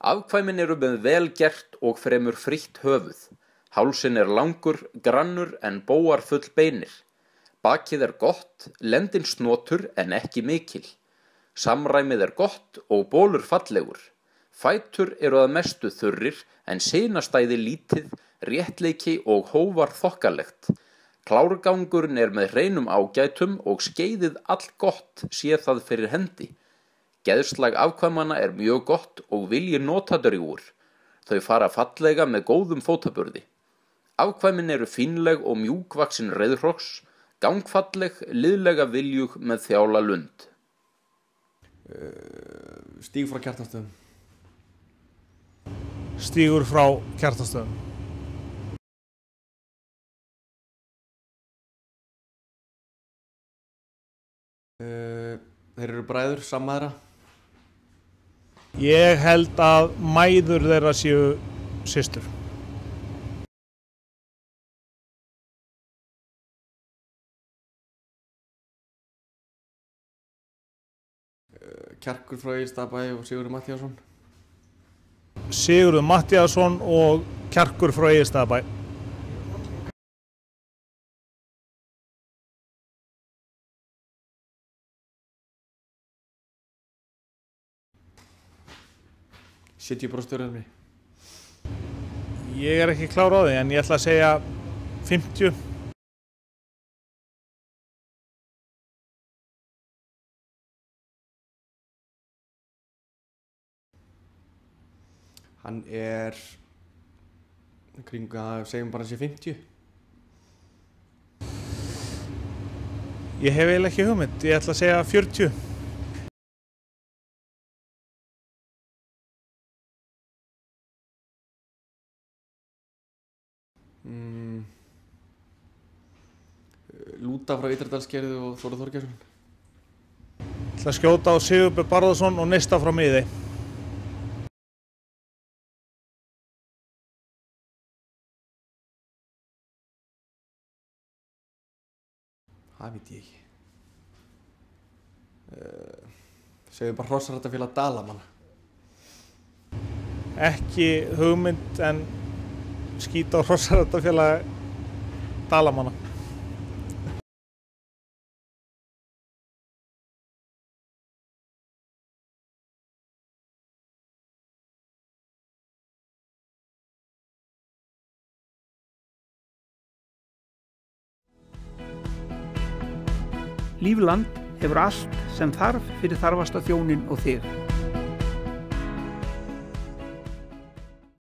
Afkvæmin eru með vel gert og fremur frítt höfuð. Hálsinn er langur, grannur en bógar full beinir. Bakið er gott, lendin snotur en ekki mikil. Samræmið er gott og bólur fallegur. Fætur eru að mestu þurrir en sinastæði lítið, réttleiki og hófar þokkalegt. Klárgangurinn er með hreinum ágætum og skeiðið all gott sé það fyrir hendi. Geðslag afkvæmanna er mjög gott og vilji notadrjúgur. Þau fara fallega með góðum fótaburði. Afkvæmin eru fínleg og mjúkvaksin reiðhross, gangfalleg, liðlega viljug með þjála lund. Stígur frá Kjartanstöðum. Stígur frá Kjartanstöðum. Þeir eru bræður, sammæðra. Ég held að mæður þeirra séu systur. Kjarkur frá Egilsstaðabæ og Sigurður Matthíasson. Sigurður Matthíasson og Kjarkur frá Egilsstaðabæ. Setjum brostjórnarni. Ég er ekki klár á því en ég ætla að segja 50. Hann er segjum bara þessi 50. Ég hef eiginlega ekki hugmynd, ég ætla að segja 40. Lúta frá Ytradalsgerði og Þóra Þorgeirsson. Ég ætla að skjóta á Sigurbjörn Barðarsson og Neista frá Miðey. Það veit ég ekki. Segjum bara Hrossarræktafélag Dalamanna. Ekki hugmynd en skýta á Hrossarræktafélag Dalamanna. Lífland hefur allt sem þarf fyrir þarfasta þjónin og þig.